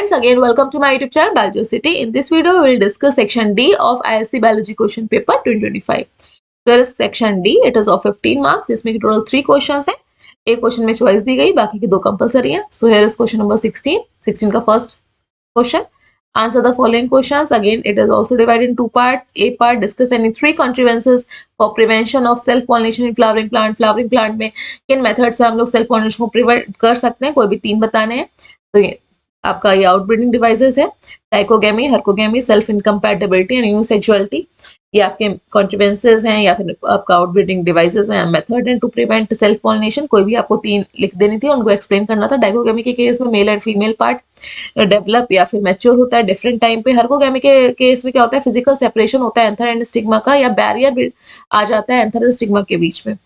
Friends, again welcome to my YouTube channel Biology City. In this video, we will discuss section D of ISC Biology question paper 2025. There is section D. It is of 15 marks. इसमें total 3 questions हैं. एक question में choice दी गई, बाकी की 2 compulsory हैं. So here is question number 16. 16 का first question. Answer the following questions. Again, it is also divided in 2 parts. A part discuss any 3 contrivances for prevention of self pollination in flowering plant. Flowering plant में किन method से हम लोग self pollination को prevent कर सकते हैं, कोई भी 3 बताने हैं. तो ये आपका ये आउटब्रीडिंग डिवाइसेस है, dichogamy, herkogamy, self incompatibility and unisexuality. ये आपके कॉन्ट्रीवेंसेस हैं या फिर आपका आउटब्रीडिंग डिवाइसेस हैं, method and to prevent self pollination. कोई भी आपको 3 लिख देनी थी, उनको एक्सप्लेन करना था. डाइकोगेमी के केस में male and female part develop या फिर मैच्योर होता है डिफरेंट टाइम पे. हर्कोगेमी के केस में क्या होता है, फिजिकल सेपरेशन होता है एंथर एंड स्टिग्मा का, या बैरियर आ जाता है एंथर और स्टिग्मा के बीच में.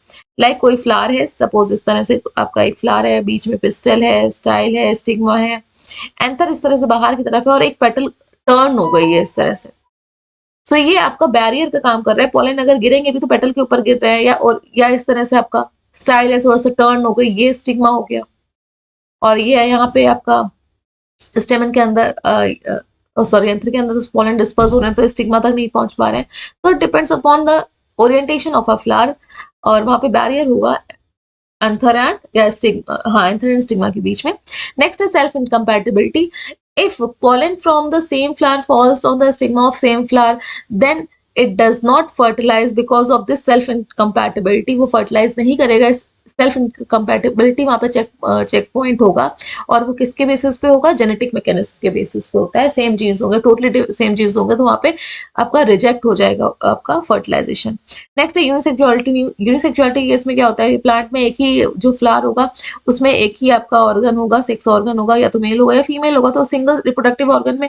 लाइक कोई फ्लावर है, सपोज इस तरह से आपका एक फ्लावर है, बीच में पिस्टल है, स्टाइल है, स्टिग्मा है, एंथर इस तरह से बाहर की तरफ है और एक पेटल टर्न हो गई है इस तरह से. सो ये आपका बैरियर का काम कर रहा है. पॉलन अगर गिरेंगे भी तो पेटल के ऊपर गिर रहे हैं, या इस तरह से आपका स्टाइल है, थोड़ा सा टर्न हो गई, ये स्टिग्मा हो गया. और ये है यहाँ पे आपका स्टेमन के अंदर सॉरी एंथर के अंदर पॉलन डिस्पर्स हो रहे हैं तो स्टिग्मा तक नहीं पहुंच पा रहे हैं. तो depends upon the orientation of a flower, और वहां पे बैरियर होगा एंथर एंड या स्टिग्मा, हाँ एंथर एंड स्टिग्मा के बीच में. नेक्स्ट है self incompatibility. If pollen from the same flower falls on the stigma of same flower, then it does not fertilize because of this self incompatibility. वो fertilize नहीं करेगा. Self incompatibility वहाँ पे check point होगा, और वो किसके बेसिस पे होगा, जेनेटिक मैकेनिज्म के बेसिस पे होता है. सेम जीन्स होंगे, टोटली सेम जीन्स होंगे, तो वहाँ पे आपका रिजेक्ट हो जाएगा आपका फर्टिलाइजेशन. नेक्स्ट है यूनिसेक्सुअलिटी. यूनिसेक्सुअलिटी केस में क्या होता है, प्लांट में एक ही जो फ्लावर होगा उसमें एक ही आपका ऑर्गन होगा, सेक्स ऑर्गन होगा, या तो मेल होगा या फीमेल होगा. तो सिंगल रिप्रोडक्टिव ऑर्गन में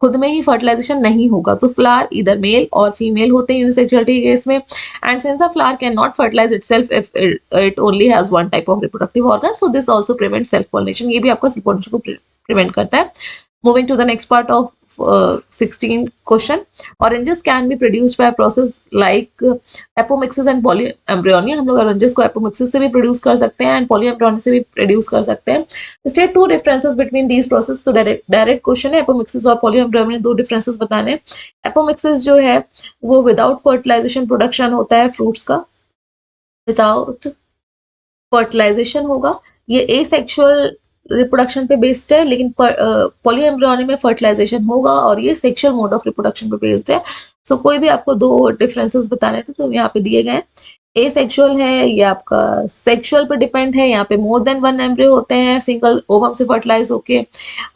खुद में ही फर्टिलाइजेशन नहीं होगा. तो फ्लावर इधर मेल और फीमेल होते हैं यूनिसेक्सुअलिटी केस में. And since a flower cannot fertilise itself if it only has one type of reproductive organ, so this also prevent self pollination. ये भी आपका सेल्फ पॉलिनेशन को प्रिवेंट करता है. Moving to the next part of 16 question. Oranges can be produced by a process like apomixis and polyembryony. हम लोग oranges को apomixis से भी प्रोड्यूस कर सकते हैं एंड polyembryony से भी प्रोड्यूस कर सकते हैं. State 2 differences between these processes. तो डायरेक्ट क्वेश्चन है, apomixis और polyembryony 2 differences बताने हैं. apomixis जो है वो विदाउट फर्टिलाइजेशन प्रोडक्शन होता है फ्रूट्स का, विदाउट फर्टिलाइजेशन होगा. ये एसेक्सुअल रिप्रोडक्शन पे बेस्ड है, लेकिन पॉलीएम्ब्रियोनी में फर्टिलाइजेशन होगा और ये सेक्सुअल मोड ऑफ रिप्रोडक्शन पे बेस्ड है. सो कोई भी आपको 2 डिफरेंसेस बताने थे तो यहाँ पे दिए गए. एसेक्सुअल है, ये आपका सेक्सुअल पे डिपेंड है, यहाँ पे मोर देन 1 एम्ब्रियो होते हैं सिंगल ओवम से फर्टिलाइज होके.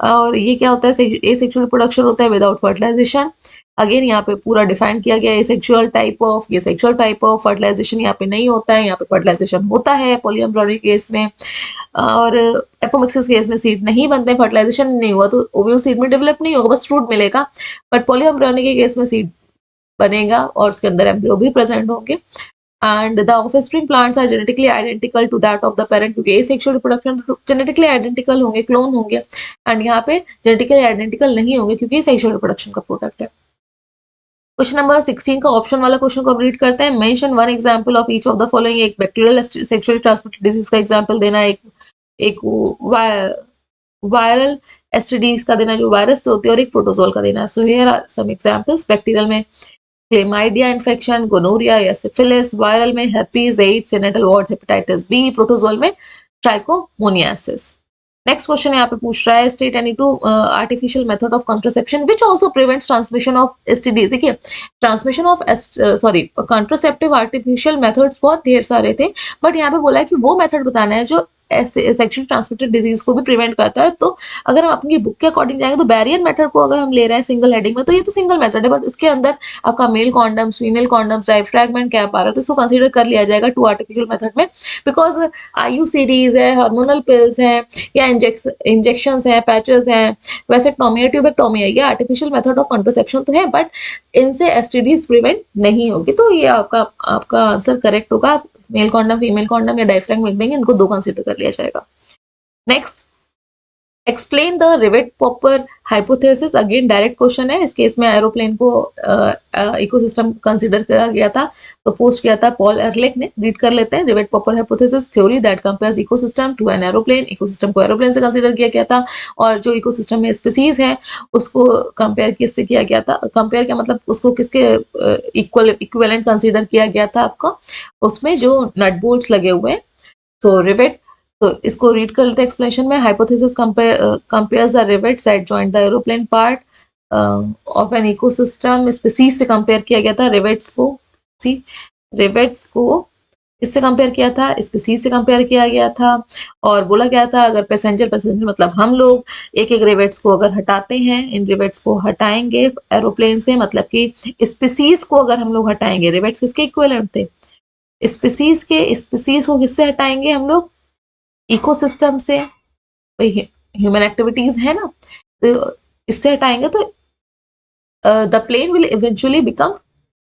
और ये क्या होता है, एसेक्सुअल रिप्रोडक्शन होता है विदाउट फर्टिलाइजेशन. अगेन यहाँ पे पूरा डिफाइन किया गया है सेक्सुअल टाइप ऑफ, ये सेक्सुअल टाइप ऑफ. फर्टिलाइजेशन यहाँ पे नहीं होता है, यहाँ पे फर्टिलाइजेशन होता है पॉलीएम्ब्रियोनिक केस में. और एपोमिक्सिस केस में सीड नहीं बनते, फर्टिलाइजेशन नहीं हुआ तो ओव्यूल सीड में डेवलप नहीं होगा, बस फ्रूट मिलेगा. बट पॉलीएम्ब्रियोनिक के केस में सीड बनेगा और उसके अंदर एम्ब्रियो भी प्रेजेंट होंगे. And the offspring plants are genetically identical to that of the parent, क्योंकि एसेक्सुअल रिप्रोडक्शन जेनेटिकली आइडेंटिकल होंगे, क्लोन होंगे. एंड यहाँ पे जेनेटिकली आइडेंटिकल नहीं होंगे क्योंकि सेक्सुअल रिप्रोडक्शन का प्रोडक्ट है. क्वेश्चन नंबर 16 का ऑप्शन वाला क्वेश्चन को रीड करते हैं. Mention one example of each of the following. एक बैक्टीरियल सेक्सुअली ट्रांसमिटेड डिजीज का एग्जांपल देना है, एक वायरल एसटीडीज का देना जो वायरस से होती है, और एक प्रोटोजोल का देना है. So here are some examples. Bacterial में क्लेमाइडिया इन्फेक्शन, गोनोरिया या सिफिलिस. वायरल में herpes, AIDS, genital warts, hepatitis B. Protozoal में ट्राइकोमोनियासिस. नेक्स्ट क्वेश्चन यहाँ पे पूछ रहा है, state any 2 artificial method of contraception which also prevents transmission of STDs. देखिए transmission of contraceptive artificial methods बहुत ढेर सारे थे, बट यहाँ पे बोला है कि वो मेथड बताना है जो सेक्सुअली ट्रांसमिटेड डिजीज को भी प्रिवेंट करता है. तो अगर हम अपनी बुक के अकॉर्डिंग जाएंगे तो बैरियर मेथड को अगर हम ले रहे हैं सिंगल हेडिंग में तो ये तो सिंगल मेथड है, बट इसके अंदर आपका male condoms, female condoms, diaphragm cap आ रहा है तो इसको कंसीडर कर लिया जाएगा 2 आर्टिफिशियल मेथड में. बिकॉज आयु सीरीज है, हार्मोनल पिल्स हैं, या इंजेक्शंस हैं, पैचेस हैं, वैसेक्टोमी है, ट्यूबेक्टोमी है, ये आर्टिफिशियल मेथड ऑफ कॉन्ट्रासेप्शन तो है, बट इनसे एसटीडीज प्रिवेंट नहीं होगी. तो ये आपका आंसर करेक्ट होगा. मेल कॉन्डम, फीमेल कॉन्डम या डायफ्रैगम लिख देंगे, इनको 2 कंसीडर कर लिया जाएगा. Next explain the rivet popper hypothesis, again direct question है। इस केस में एरोप्लेन को इकोसिस्टम कंसीडर करा गया था, प्रपोज किया था पॉल एरलिख ने। रीड कर लेते हैं। Rivet popper hypothesis theory that compares ecosystem to an aeroplane, ecosystem को एरोप्लेन से कंसीडर किया गया था, और जो इकोसिस्टम में स्पीसीज है उसको कंपेयर किससे किया गया था, कंपेयर क्या मतलब उसको किसके इक्विवेलेंट कंसीडर किया गया था आपका, उसमें जो नट बोल्ट्स लगे हुए हैं। सो रिवेट, तो इसको रीड कर लेते हैं एक्सप्लेनेशन में। Hypothesis compares the rivets that joint the aeroplane part of an ecosystem, species से कंपेयर किया गया था रिवेट्स को। सी, रिवेट्स को इससे कंपेयर किया था, स्पीसीज से कंपेयर किया गया था, और बोला गया था अगर पैसेंजर पैसेंजर मतलब हम लोग एक एक रिवेट्स को अगर हटाते हैं, इन रिवेट्स को हटाएंगे एरोप्लेन से, मतलब कि स्पीसीज को अगर हम लोग हटाएंगे, रिवेट्स किसके इक्विवेलेंट थे, स्पीसीज के, स्पीसीज को किससे हटाएंगे हम लोग, इकोसिस्टम से, ह्यूमन एक्टिविटीज है ना, तो इससे हटाएंगे तो the plane will eventually become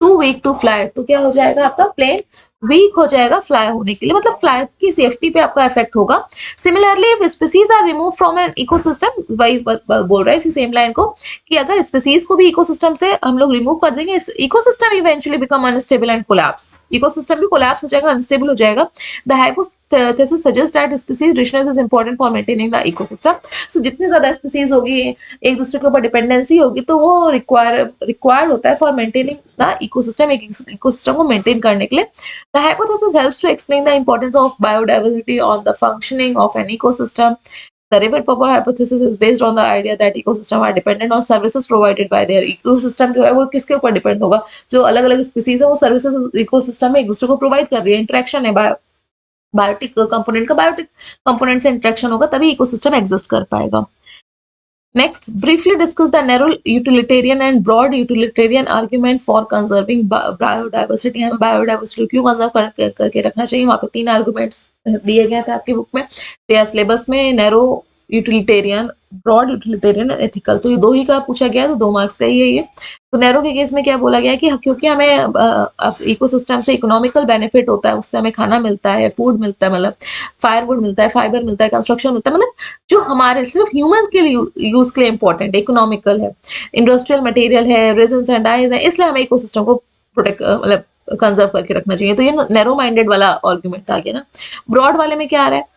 too weak to fly. तो क्या हो जाएगा आपका प्लेन वीक हो जाएगा फ्लाई होने के लिए, मतलब फ्लाई की सेफ्टी पे आपका इफेक्ट होगा। Similarly if species are remove from an ecosystem, वही बोल रहा है इसी सेम लाइन को, कि अगर स्पीसीज को भी इकोसिस्टम से हम लोग रिमूव कर देंगे, ecosystem eventually become unstable and collapse, ecosystem भी कोलैप्स हो जाएगा, अनस्टेबल हो जाएगा। The hypothesis suggest that species richness is important for maintaining the ecosystem. So जितनी ज्यादा स्पीसीज होगी, एक दूसरे के ऊपर डिपेंडेंसी होगी, तो वो रिक्वायर्ड होता है फॉर मेंटेनिंग द इकोसिस्टम, एक इकोसिस्टम को मेंटेन करने के लिए। The hypothesis helps to explain the importance of biodiversity on the functioning of an ecosystem. The Ribet-Popper hypothesis is based on the idea that ecosystems are dependent on services provided by their ecosystem। जो है वो किसके ऊपर depend होगा, जो अलग अलग species है वो सर्विसेज इकोसिस्टम में एक दूसरे को प्रोवाइड कर रही है, इंटरेक्शन है, बायोटिक कंपोनेंट का बायोटिक कंपोनेंट से इंटरेक्शन होगा तभी इकोसिस्टम एग्जिस्ट कर पाएगा। Next, briefly discuss the narrow utilitarian and broad utilitarian argument for conserving biodiversity। हमें biodiversity क्यों कंजर्व करके रखना चाहिए, वहाँ पे 3 आर्गुमेंट्स दिए गए थे आपकी बुक में, तो या सिलेबस में narrow utilitarian, broad utilitarian, ethical, तो ये 2 ही का पूछा गया, तो 2 मार्क्स का ही है ये। तो नैरो के केस में क्या बोला गया कि क्योंकि हमें इकोसिस्टम से इकोनॉमिकल बेनिफिट होता है, उससे हमें खाना मिलता है, फूड मिलता है, मतलब फायरवुड मिलता है, फाइबर मिलता है, कंस्ट्रक्शन मिलता है, मतलब जो हमारे सिर्फ ह्यूमन के लिए यूज के लिए इंपॉर्टेंट है, इकोनॉमिकल है, इंडस्ट्रियल मटेरियल है, रेजन्स एंड डाइज है, इसलिए हमें इकोसिस्टम को प्रोटेक्ट मतलब कंजर्व करके रखना चाहिए। तो ये नैरो माइंडेड वाला आर्गुमेंट आ गया ना। ब्रॉड वाले में क्या आ रहा है,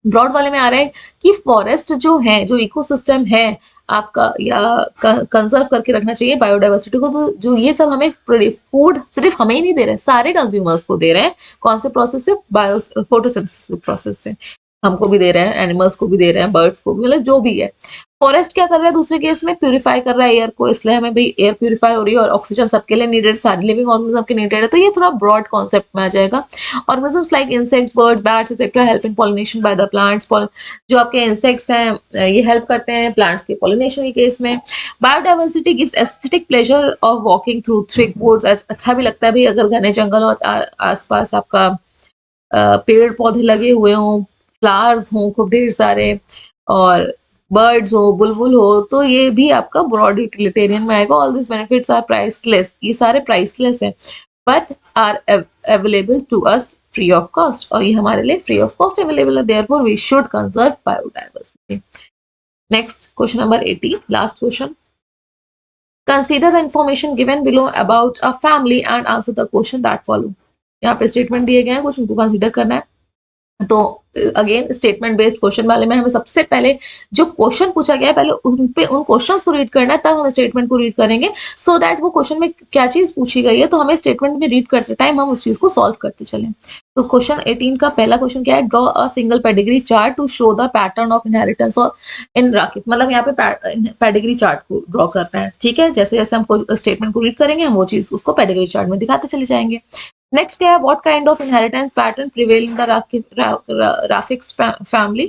ब्रॉड वाले में आ रहा है कि फॉरेस्ट जो है, जो इकोसिस्टम है आपका, या कंजर्व करके रखना चाहिए बायोडाइवर्सिटी को। तो जो ये सब हमें फूड सिर्फ हमें ही नहीं दे रहे हैं, सारे कंज्यूमर्स को दे रहे हैं। कौन से प्रोसेस से, बायो फोटोसिंथेसिस प्रोसेस से हमको भी दे रहे हैं, एनिमल्स को भी दे रहे हैं, बर्ड्स को भी, मतलब जो भी है। फॉरेस्ट क्या कर रहा है दूसरे केस में, प्यूरिफाई कर रहा है एयर को, इसलिए हमें भी एयर प्यूरिफाई हो रही है, और ऑक्सीजन सबके लिए नीडेड, सारे लिविंग ऑर्गेनिज्म के नीडेड है। तो ये थोड़ा ब्रॉड कॉन्सेप्ट में आ जाएगा। Organisms like insects, birds, bats etcetera help in pollination by the plants. जो आपके इंसेक्ट्स हैं ये हेल्प करते हैं प्लांट्स के पॉलिनेशन के केस में। Biodiversity gives aesthetic pleasure of walking through thick woods. अच्छा भी लगता है भाई अगर घने जंगल और आसपास आपका पेड़ पौधे लगे हुए हों, फ्लावर्स हों खूब ढेर सारे, और बर्ड्स हो, बुलबुल हो, तो ये भी आपका ब्रॉड यूटिलिटेरियन में आएगा। All this benefits are priceless, ये सारे प्राइसलेस हैं, but are available to us free of cost, और ये हमारे लिए फ्री ऑफ कॉस्ट अवेलेबल है, therefore we should conserve biodiversity. Next question number 18, last question. Consider the information given below about a family and answer the question that follow. यहाँ पे statement दिए गए हैं, कुछ उनको कंसीडर करना है। तो अगेन स्टेटमेंट बेस्ड क्वेश्चन वाले में हमें सबसे पहले जो क्वेश्चन पूछा गया है, पहले उन क्वेश्चंस को रीड करना है, तब हम स्टेटमेंट को रीड करेंगे, सो दैट वो क्वेश्चन में क्या चीज पूछी गई है, तो हमें स्टेटमेंट में रीड करते टाइम हम उस चीज को सॉल्व करते चलें। तो क्वेश्चन 18 का पहला क्वेश्चन क्या है, draw a single pedigree chart to show the pattern of inheritance और इन राकिब। मतलब यहाँ पे पेडिग्री चार्ट को ड्रॉ करना है, ठीक है। जैसे जैसे हम स्टेटमेंट को रीड करेंगे हम वो चीज उसको पेडिग्री चार्ट में दिखाते चले जाएंगे। नेक्स्ट क्या है, what kind of inheritance pattern prevail in the Rafiq's family.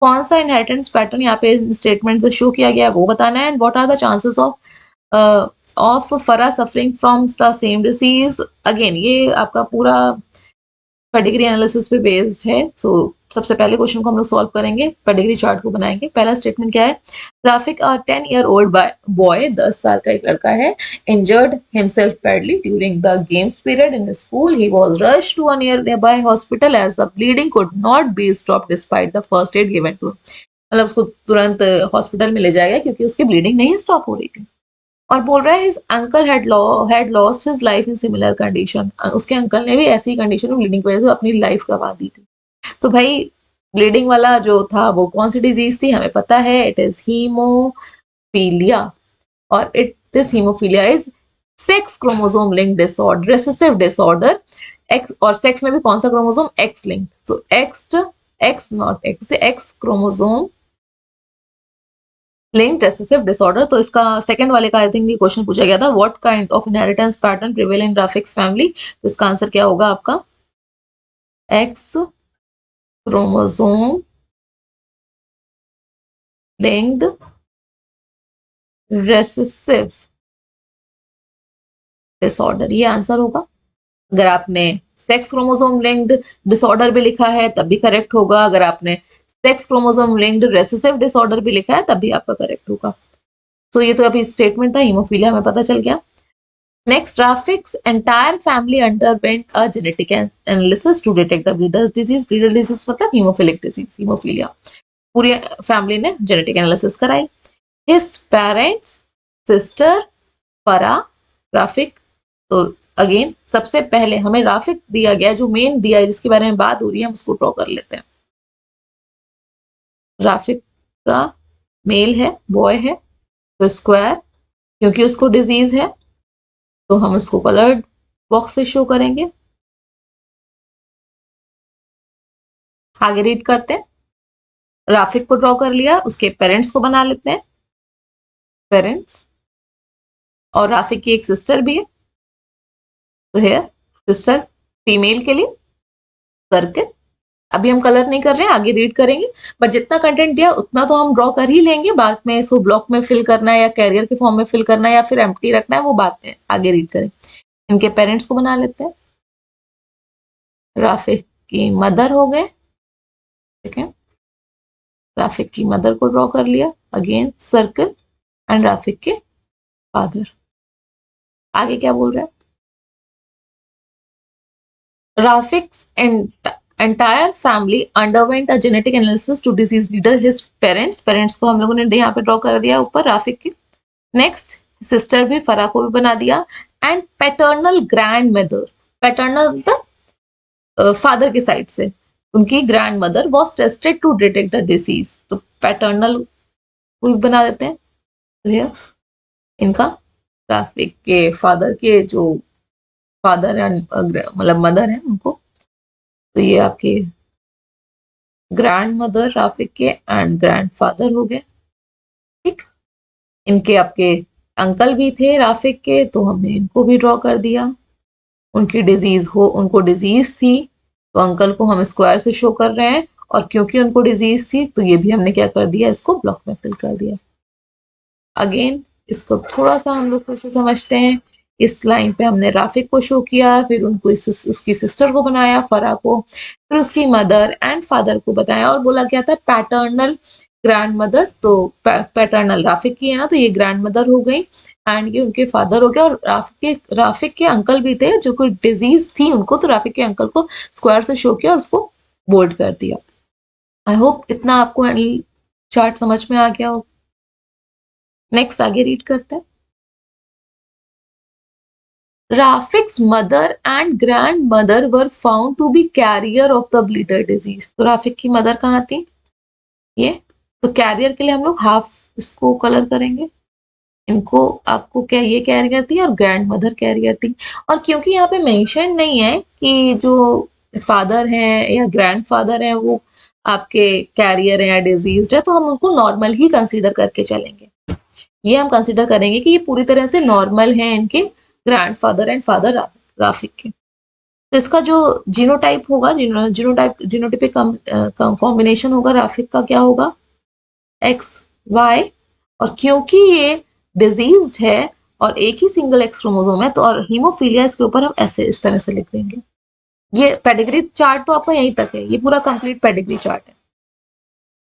कौन सा इनहेरिटेंस पैटर्न यहाँ पे स्टेटमेंट शो किया गया है वो बताना है। And what are the chances of Farah suffering from the same disease. Again ये आपका पूरा पेडिग्री एनालिसिस पे बेस्ड है। सो सबसे पहले क्वेश्चन को हम लोग सॉल्व करेंगे, पेडिग्री चार्ट को बनाएंगे। पहला स्टेटमेंट क्या है, राफिक अ 10-year-old बॉय, 10 साल का एक लड़का है, injured himself badly during the games period in school. He was rushed to a nearby hospital as the bleeding could not be stopped despite the first aid given to. मतलब उसको तुरंत hospital में ले जाएगा क्योंकि उसकी bleeding नहीं stop हो रही थी। और बोल रहा है his uncle had lost his life in similar condition, उसके अंकल ने भी ऐसी कंडीशन में ब्लीडिंग की वजह से अपनी लाइफ गंवा दी थी। तो भाई ब्लीडिंग वाला जो था वो कौन सी डिजीज थी हमें पता है, इट इज हीमोफीलिया। और it this haemophilia is sex chromosome link disorder, recessive disorder. X और सेक्स में भी कौन सा chromosome, x link, so x not x, x chromosome linked recessive disorder. तो इसका सेकंड वाले का आई थिंक ये क्वेश्चन पूछा गया था, what kind of inheritance pattern prevail in graphics family. तो इसका आंसर क्या होगा आपका, x chromosome linked recessive disorder, ये आंसर होगा। अगर आपने सेक्स क्रोमोसोम लिंक्ड डिसऑर्डर भी लिखा है तब भी करेक्ट होगा, अगर आपने sex chromosome linked recessive disorder भी लिखा है तब भी आपका करेक्ट होगा। तो ये तो अभी स्टेटमेंट था, हीमोफीलिया हमें पता चल गया। Next, Rafik's entire family underwent a genetic analysis to detect the Breeder's disease. Breeder disease मतलब hemophilic disease, hemophilia. पूरी फैमिली ने जेनेटिक एनालिसिस कराई। His parents, sister, फरा, राफिक। तो अगेन सबसे पहले हमें राफिक दिया गया, जो मेन दिया है जिसके बारे में बात हो रही है, हम उसको ड्रॉ कर लेते हैं। राफिक का मेल है, बॉय है, तो स्क्वायर, क्योंकि उसको डिजीज है तो हम उसको कलर्ड बॉक्स से शो करेंगे। आगे रीड करते हैं। राफिक को ड्रॉ कर लिया, उसके पेरेंट्स को बना लेते हैं, पेरेंट्स। और राफिक की एक सिस्टर भी है, तो हेयर सिस्टर फीमेल के लिए सर्कल। अभी हम कलर नहीं कर रहे हैं, आगे रीड करेंगे, बट जितना कंटेंट दिया उतना तो हम ड्रॉ कर ही लेंगे, बाद में इसको ब्लॉक में फिल करना है या कैरियर के फॉर्म में फिल करना है या फिर एम्प्टी रखना है वो बाद में आगे रीड करें। इनके पेरेंट्स को बना लेते हैं। राफिक की मदर हो गए, ठीक है, राफिक की मदर को ड्रॉ कर लिया, अगेन सर्कल, एंड राफिक के फादर। आगे क्या बोल रहा है, राफिक्स entire family underwent a genetic analysis to disease breeder his parents को हम लोगों ने यहाँ पे ड्रॉ कर दिया ऊपर राफिक की। नेक्स्ट सिस्टर भी, फरा को भी बना दिया, and paternal grandmother, paternal मतलब फादर के साइड से उनकी grandmother was tested to detect the disease, तो पैटर्नल को भी बना देते हैं। तो इनका राफिक के फादर के जो फादर है मतलब मदर है उनको, तो ये आपके ग्रैंड मदर राफिक के एंड ग्रैंड फादर हो गए, ठीक। इनके आपके अंकल भी थे राफिक के, तो हमने इनको भी ड्रॉ कर दिया। उनको डिजीज थी तो अंकल को हम स्क्वायर से शो कर रहे हैं, और क्योंकि उनको डिजीज थी तो ये भी हमने क्या कर दिया, इसको ब्लॉक में फिल कर दिया। अगेन इसको थोड़ा सा हम लोग फिर से समझते हैं। इस लाइन पे हमने राफिक को शो किया, फिर उनको उसकी सिस्टर को बनाया फरा को, फिर उसकी मदर एंड फादर को बताया, और बोला गया था पैटर्नल ग्रैंड मदर, तो पैटर्नल राफिक की है ना, तो ये ग्रैंड मदर हो गई एंड ये उनके फादर हो गया। और राफिक के अंकल भी थे जो कोई डिजीज थी उनको, तो राफिक के अंकल को स्क्वायर से शो किया और उसको बोल्ड कर दिया। आई होप इतना आपको चार्ट समझ में आ गया हो। नेक्स्ट आगे रीड करते हैं। Rafik's mother and grandmother were found to be carrier of the bleeder disease. तो राफिक की मदर कहाँ थी, ये, तो कैरियर के लिए हम लोग हाफ इसको कलर करेंगे। इनको आपको क्या, ये कैरियर थी और ग्रैंड मदर कैरियर थी। और क्योंकि यहाँ पे मेंशन नहीं है कि जो फादर हैं या ग्रैंड फादर हैं वो आपके कैरियर है या डिजीज है, तो हम उनको नॉर्मल ही कंसीडर करके चलेंगे। ये हम कंसीडर करेंगे कि ये पूरी तरह से नॉर्मल है इनके ग्रैंडफादर एंड फादर राफिक के। तो इसका जो जीनोटाइप होगा, जीनोटाइपिक कॉम्बिनेशन होगा राफिक का, क्या होगा, एक्स वाई। और क्योंकि ये डिजीज है और एक ही सिंगल एक्स क्रोमोसोम है, तो और हीमोफीलिया इसके ऊपर हम ऐसे इस तरह से लिख देंगे। ये पेडिग्री चार्ट तो आपका यहीं तक है, ये पूरा कंप्लीट पेडिग्री चार्ट है।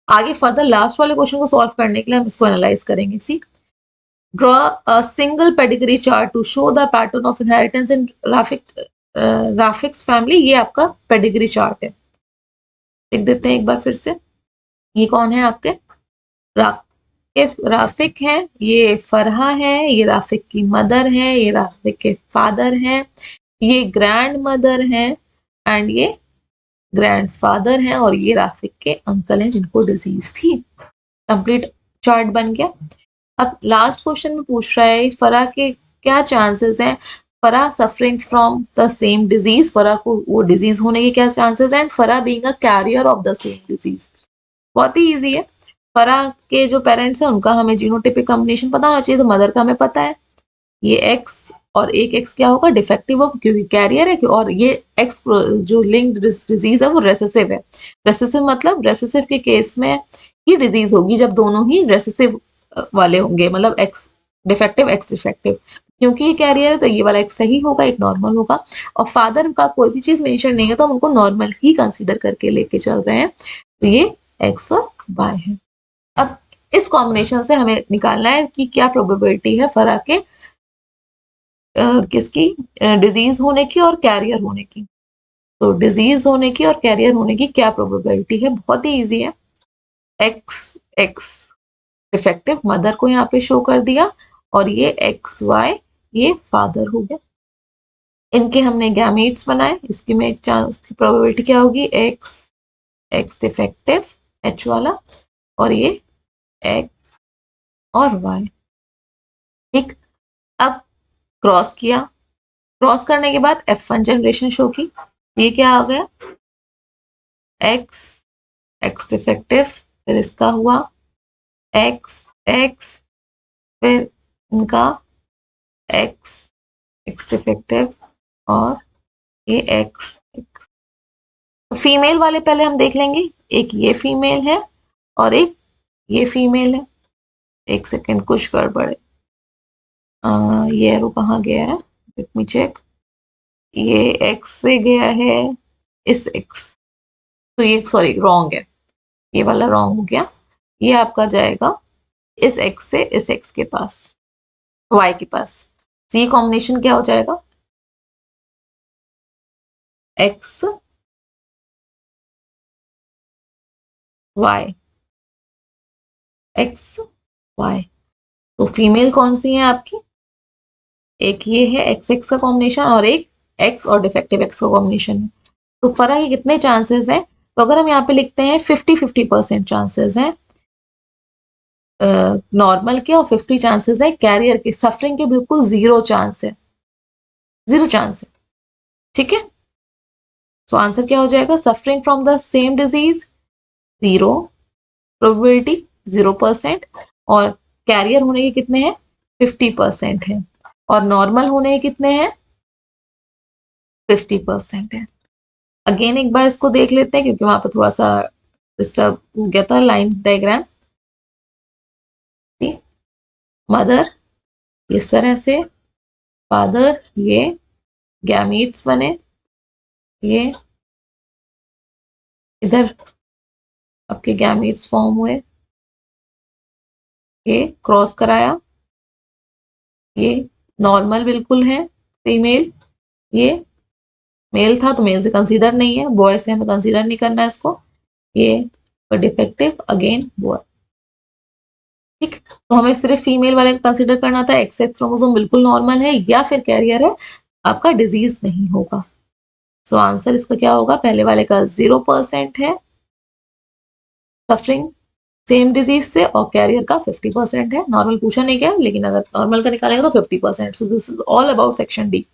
आगे फर्दर लास्ट वाले क्वेश्चन को सॉल्व करने के लिए हम इसको एनालाइज करेंगे। सी, draw a single pedigree chart to show the pattern of inheritance in Rafik's family। ये आपका पेडिग्री चार्ट है, लिख देते हैं एक बार फिर से। ये कौन है आपके राफिक है, ये फरहा है, ये राफिक की मदर है, ये राफिक के फादर है, ये ग्रैंड मदर है एंड ये ग्रैंडफादर है और ये राफिक के अंकल हैं जिनको डिजीज थी। कंप्लीट चार्ट बन गया। अब लास्ट क्वेश्चन में पूछ रहा है फरा के क्या चांसेस हैं, फरा suffering from the same disease, फरा को वो डिजीज होने के क्या चांसेस हैं, एंड फरा being a carrier of the same disease. बहुत ही इजी है। फरा के जो पेरेंट्स हैं उनका हमें जीनोटिपिक कॉम्बिनेशन पता होना चाहिए, तो मदर का हमें पता है, ये एक्स और एक एक्स क्या होगा, डिफेक्टिव होगा क्योंकि कैरियर है, और ये एक्स जो लिंक्ड डिजीज है वो रेसेसिव है। रेसेसिव मतलब रेसेसिव के केस में ही डिजीज होगी जब दोनों ही रेसेसिव वाले होंगे, मतलब एक्स डिफेक्टिव एक्स डिफेक्टिव, क्योंकि ये कैरियर है तो ये वाला एक सही होगा, एक नॉर्मल होगा। और फादर का कोई भी चीज मेंशन नहीं है तो हम उनको नॉर्मल ही कंसीडर करके लेके चल रहे हैं, तो ये एक्स और वाई है। अब इस कॉम्बिनेशन से हमें निकालना है कि क्या प्रोबेबिलिटी है फरा के किसकी डिजीज होने की और कैरियर होने की। तो डिजीज होने की और कैरियर होने की क्या प्रोबेबिलिटी है, बहुत ही इजी है। एक्स एक्स डिफेक्टिव मदर को यहाँ पे शो कर दिया और ये एक्स वाई ये फादर हो गया। इनके हमने गैमीट्स बनाए, इसकी में चांस की प्रोबेबिलिटी क्या होगी, एक्स एक्स डिफेक्टिव एच वाला और ये एक्स और वाई। ठीक, अब क्रॉस किया, क्रॉस करने के बाद F1 जनरेशन शो की, ये क्या आ गया, एक्स एक्स डिफेक्टिव, फिर इसका हुआ एक्स एक्स, फिर इनका एक्स एक्स डिफेक्टिव और ये एक्स एक्स। फीमेल वाले पहले हम देख लेंगे, एक ये फीमेल है और एक ये फीमेल है। एक सेकेंड कुछ गड़बड़ है, ये एरो कहाँ गया है, लेट मी चेक, ये एक्स से गया है इस एक्स, तो ये सॉरी रॉन्ग है, ये वाला रॉन्ग हो गया, ये आपका जाएगा इस एक्स से इस एक्स के पास, वाई के पास। तो ये कॉम्बिनेशन क्या हो जाएगा, एक्स वाई एक्स वाई। तो फीमेल कौन सी है आपकी, एक ये है एक्स एक्स का कॉम्बिनेशन और एक एक्स और डिफेक्टिव एक्स का कॉम्बिनेशन है। तो फर्क के कितने चांसेस हैं, तो अगर हम यहाँ पे लिखते हैं 50-50% चांसेस हैं नॉर्मल के और 50 चांसेस है कैरियर के, सफरिंग के बिल्कुल जीरो चांस है, जीरो चांस है। ठीक है, सो आंसर क्या हो जाएगा, suffering from the same disease zero probability 0%, और कैरियर होने के कितने हैं 50% है, और नॉर्मल होने के कितने हैं 50% है। अगेन एक बार इसको देख लेते हैं क्योंकि वहां पर थोड़ा सा डिस्टर्ब हो गया था लाइन डायग्राम। मदर इस तरह से, फादर ये गैमीट्स बने, ये इधर आपके गैमीट्स फॉर्म हुए, ये क्रॉस कराया, ये नॉर्मल बिल्कुल है फीमेल, ये मेल था तो मेल से कंसीडर नहीं है, बॉय से हमें कंसीडर नहीं करना है इसको, ये डिफेक्टिव अगेन बॉय। ठीक, तो हमें सिर्फ फीमेल वाले का कंसीडर करना था, एक्स एक्स क्रोमोसोम बिल्कुल नॉर्मल है या फिर कैरियर है, आपका डिजीज नहीं होगा। सो आंसर इसका क्या होगा, पहले वाले का 0% है सफरिंग सेम डिजीज से और कैरियर का 50% है। नॉर्मल पूछा नहीं गया लेकिन अगर नॉर्मल का निकालेंगे तो 50%। So this is all about section D.